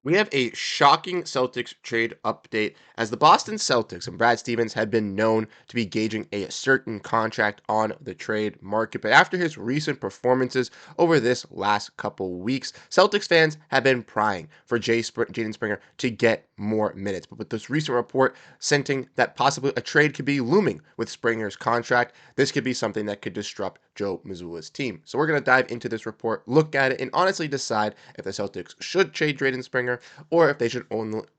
We have a shocking Celtics trade update as the Boston Celtics and Brad Stevens had been known to be gauging a certain contract on the trade market. But after his recent performances over this last couple weeks, Celtics fans have been prying for Jaden Springer to get more minutes. But with this recent report scenting that possibly a trade could be looming with Springer's contract, this could be something that could disrupt Joe Mazzulla's team. So we're going to dive into this report, look at it, and honestly decide if the Celtics should trade Jaden Springer or if they should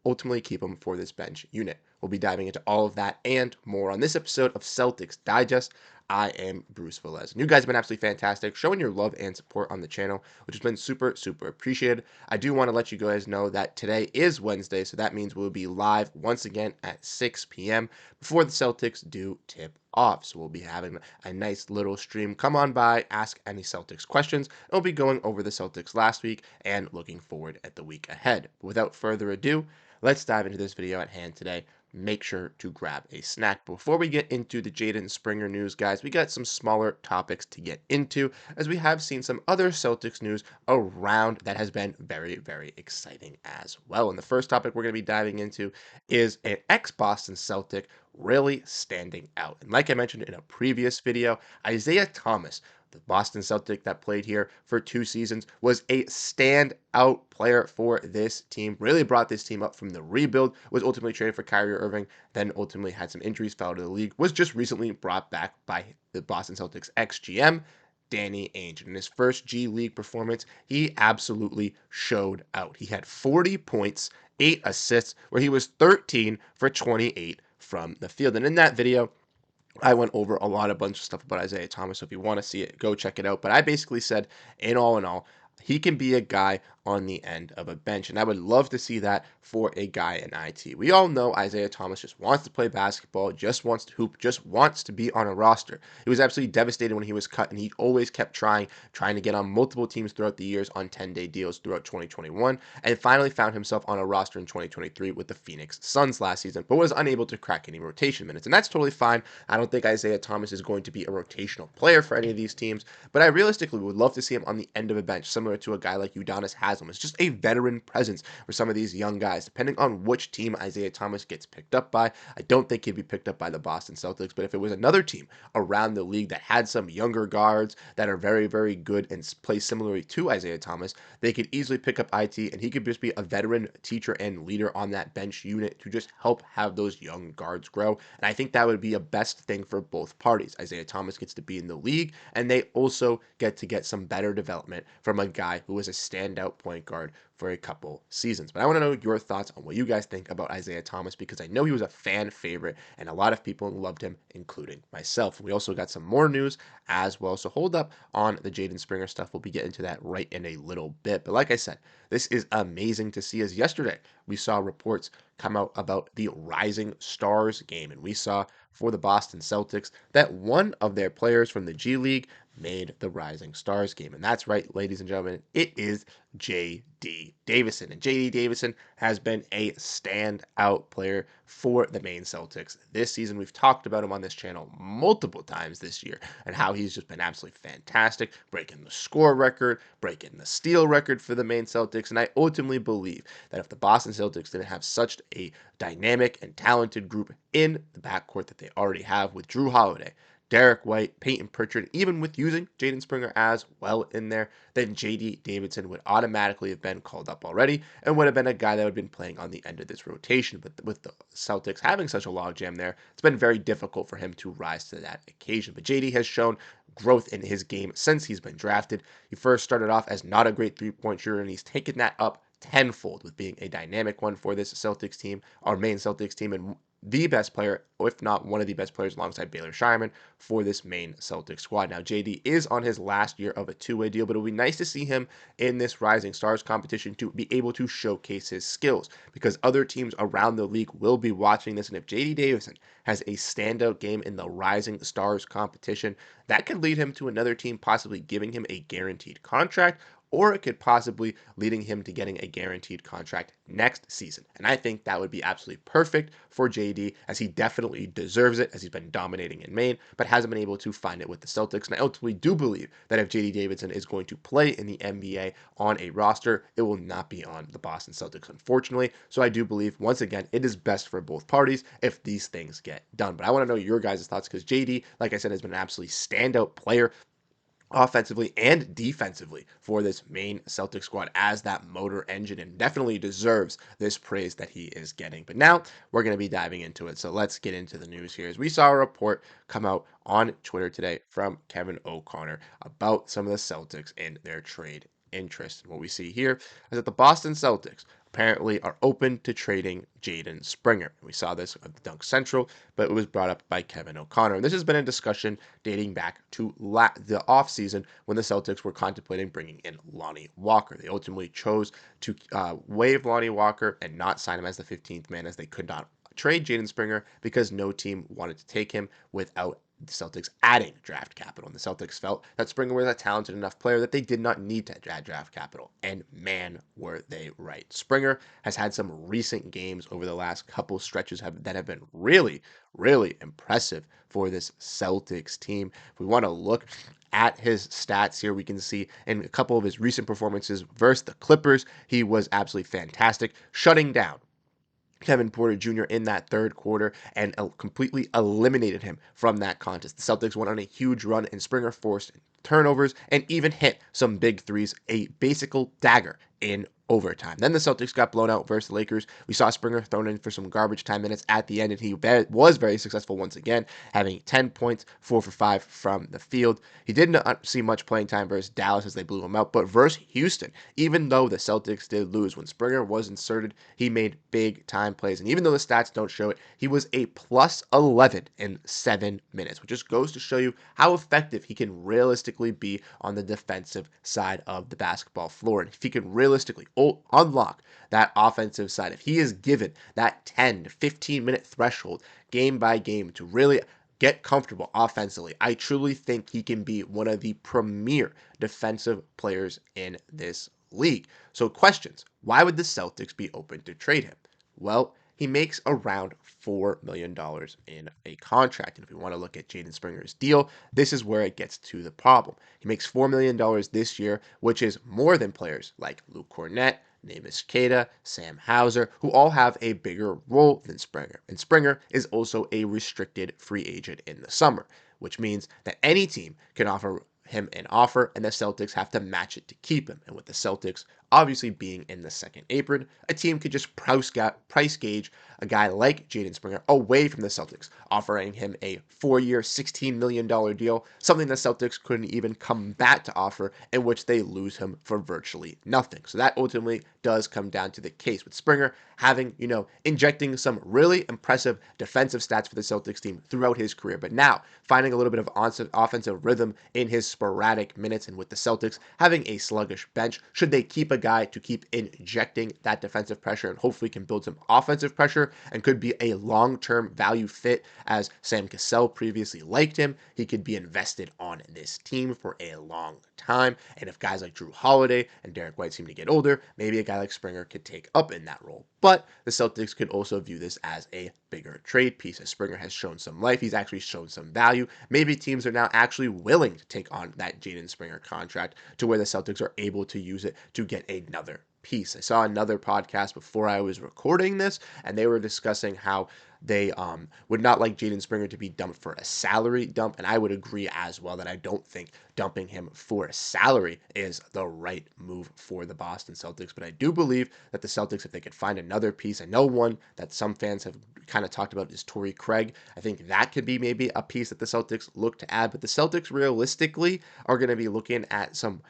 ultimately keep him for this bench unit. We'll be diving into all of that and more on this episode of Celtics Digest. I am Bruce Velez. And you guys have been absolutely fantastic, showing your love and support on the channel, which has been super, super appreciated. I do want to let you guys know that today is Wednesday, so that means we'll be live once again at 6 p.m. before the Celtics do tip off. So we'll be having a nice little stream. Come on by, ask any Celtics questions. And we'll be going over the Celtics last week and looking forward at the week ahead. But without further ado, let's dive into this video at hand today. Make sure to grab a snack. Before we get into the Jaden Springer news, guys, we got some smaller topics to get into as we have seen some other Celtics news around that has been very, very exciting as well. And the first topic we're going to be diving into is an ex-Boston Celtic really standing out. And like I mentioned in a previous video, Isaiah Thomas, the Boston Celtic that played here for 2 seasons, was a standout player for this team. Really brought this team up from the rebuild, was ultimately traded for Kyrie Irving, then ultimately had some injuries, fell to the league, was just recently brought back by the Boston Celtics ex-GM, Danny Ainge. In his first G League performance, he absolutely showed out. He had 40 points, 8 assists, where he was 13 for 28 from the field. And in that video, I went over a bunch of stuff about Isaiah Thomas. So if you want to see it, go check it out. But I basically said, in all, he can be a guy on the end of a bench. And I would love to see that for a guy in IT. We all know Isaiah Thomas just wants to play basketball, just wants to hoop, just wants to be on a roster. He was absolutely devastated when he was cut, and he always kept trying to get on multiple teams throughout the years on 10-day deals throughout 2021, and finally found himself on a roster in 2023 with the Phoenix Suns last season, but was unable to crack any rotation minutes. And that's totally fine. I don't think Isaiah Thomas is going to be a rotational player for any of these teams, but I realistically would love to see him on the end of a bench, similar to a guy like Udonis Haslem. It's just a veteran presence for some of these young guys. Depending on which team Isaiah Thomas gets picked up by, I don't think he'd be picked up by the Boston Celtics, but if it was another team around the league that had some younger guards that are very, very good and play similarly to Isaiah Thomas, they could easily pick up IT, and he could just be a veteran teacher and leader on that bench unit to just help have those young guards grow. And I think that would be a best thing for both parties. Isaiah Thomas gets to be in the league, and they also get some better development from a guy who is a standout point guard for a couple seasons. But I want to know your thoughts on what you guys think about Isaiah Thomas, because I know he was a fan favorite and a lot of people loved him, including myself. We also got some more news as well, so hold up on the Jaden Springer stuff. We'll be getting to that right in a little bit. But like I said, this is amazing to see, as yesterday we saw reports come out about the Rising Stars game, and we saw for the Boston Celtics that one of their players from the G League made the Rising Stars game. And that's right, ladies and gentlemen, it is J.D. Davison. And J.D. Davison has been a standout player for the Maine Celtics this season. We've talked about him on this channel multiple times this year and how he's just been absolutely fantastic, breaking the score record, breaking the steal record for the Maine Celtics. And I ultimately believe that if the Boston Celtics didn't have such a dynamic and talented group in the backcourt that they already have with Jrue Holiday, Derrick White, Peyton Pritchard, even with using Jaden Springer as well in there, then J.D. Davison would automatically have been called up already and would have been a guy that would have been playing on the end of this rotation. But with the Celtics having such a logjam there, it's been very difficult for him to rise to that occasion. But J.D. has shown growth in his game since he's been drafted. He first started off as not a great three-point shooter, and he's taken that up tenfold with being a dynamic one for this Celtics team, our Maine Celtics team, and the best player, if not one of the best players alongside Baylor Shireman for this Maine Celtics squad. Now, JD is on his last year of a two-way deal, but it'll be nice to see him in this Rising Stars competition to be able to showcase his skills, because other teams around the league will be watching this. And if JD Davison has a standout game in the Rising Stars competition, that could lead him to another team possibly giving him a guaranteed contract, or it could possibly leading him to getting a guaranteed contract next season. And I think that would be absolutely perfect for JD, as he definitely deserves it, as he's been dominating in Maine, but hasn't been able to find it with the Celtics. And I ultimately do believe that if JD Davidson is going to play in the NBA on a roster, it will not be on the Boston Celtics, unfortunately. So I do believe, once again, it is best for both parties if these things get done. But I want to know your guys' thoughts, because JD, like I said, has been an absolutely standout player offensively and defensively for this Maine Celtic squad as that motor engine, and definitely deserves this praise that he is getting. But now we're going to be diving into it. So let's get into the news here. As we saw a report come out on Twitter today from Kevin O'Connor about some of the Celtics and their trade interest. And what we see here is that the Boston Celtics apparently are open to trading Jaden Springer. We saw this at the Dunk Central, but it was brought up by Kevin O'Connor. And this has been a discussion dating back to the offseason when the Celtics were contemplating bringing in Lonnie Walker. They ultimately chose to waive Lonnie Walker and not sign him as the 15th man, as they could not trade Jaden Springer because no team wanted to take him without the Celtics adding draft capital. And the Celtics felt that Springer was a talented enough player that they did not need to add draft capital. And man, were they right. Springer has had some recent games over the last couple stretches that have been really, really impressive for this Celtics team. If we want to look at his stats here, we can see in a couple of his recent performances versus the Clippers, he was absolutely fantastic, shutting down Kevin Porter Jr. in that third quarter and completely eliminated him from that contest. The Celtics went on a huge run, and Springer forced turnovers and even hit some big threes, a basic dagger in overtime. Then the Celtics got blown out versus the Lakers. We saw Springer thrown in for some garbage time minutes at the end, and he was very successful once again, having 10 points, 4 for 5 from the field. He did not see much playing time versus Dallas as they blew him out, but versus Houston, even though the Celtics did lose, when Springer was inserted, he made big time plays. And even though the stats don't show it, he was a plus 11 in 7 minutes, which just goes to show you how effective he can realistically be on the defensive side of the basketball floor. And if he can realistically unlock that offensive side, if he is given that 10 to 15 minute threshold game by game to really get comfortable offensively, I truly think he can be one of the premier defensive players in this league. So questions: why would the Celtics be open to trade him? Well, he makes around $4 million in a contract. And if we want to look at Jaden Springer's deal, this is where it gets to the problem. He makes $4 million this year, which is more than players like Luke Cornett, Namus Keita, Sam Hauser, who all have a bigger role than Springer. And Springer is also a restricted free agent in the summer, which means that any team can offer him an offer, and the Celtics have to match it to keep him. And with the Celtics obviously being in the second apron, a team could just price gauge a guy like Jaden Springer away from the Celtics, offering him a 4-year, $16 million deal, something the Celtics couldn't even come back to offer, in which they lose him for virtually nothing. So that ultimately does come down to the case with Springer having, injecting some really impressive defensive stats for the Celtics team throughout his career, but now finding a little bit of offensive rhythm in his sporadic minutes, and with the Celtics having a sluggish bench, should they keep a guy to keep injecting that defensive pressure and hopefully can build some offensive pressure and could be a long-term value fit, as Sam Cassell previously liked him. He could be invested on this team for a long time, and if guys like Jrue Holiday and Derrick White seem to get older, maybe a guy like Springer could take up in that role. But the Celtics could also view this as a bigger trade piece, as Springer has shown some life. He's actually shown some value. Maybe teams are now actually willing to take on that Jaden Springer contract, to where the Celtics are able to use it to get another piece. I saw another podcast before I was recording this, and they were discussing how they would not like Jaden Springer to be dumped for a salary dump, and I would agree as well that I don't think dumping him for a salary is the right move for the Boston Celtics. But I do believe that the Celtics, if they could find another piece, I know one that some fans have kind of talked about is Torrey Craig. I think that could be maybe a piece that the Celtics look to add, but the Celtics realistically are going to be looking at some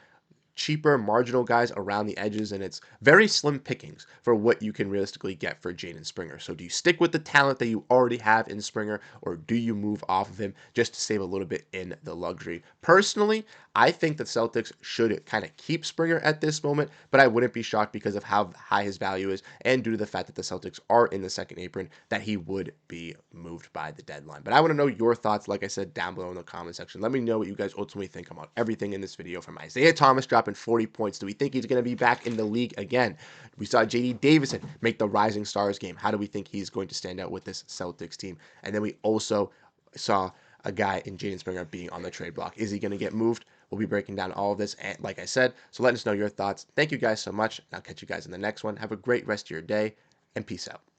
cheaper marginal guys around the edges, and it's very slim pickings for what you can realistically get for Jaden Springer. So do you stick with the talent that you already have in Springer, or do you move off of him just to save a little bit in the luxury? Personally, I think the Celtics should kind of keep Springer at this moment, but I wouldn't be shocked because of how high his value is and due to the fact that the Celtics are in the second apron that he would be moved by the deadline. But I want to know your thoughts, like I said, down below in the comment section. Let me know what you guys ultimately think about everything in this video, from Isaiah Thomas dropping 40 points. Do we think he's going to be back in the league again? We saw J.D. Davison make the Rising Stars game. How do we think he's going to stand out with this Celtics team? And then we also saw a guy in Jaden Springer being on the trade block. Is he going to get moved? We'll be breaking down all of this, and like I said, so let us know your thoughts. Thank you guys so much. I'll catch you guys in the next one. Have a great rest of your day, and peace out.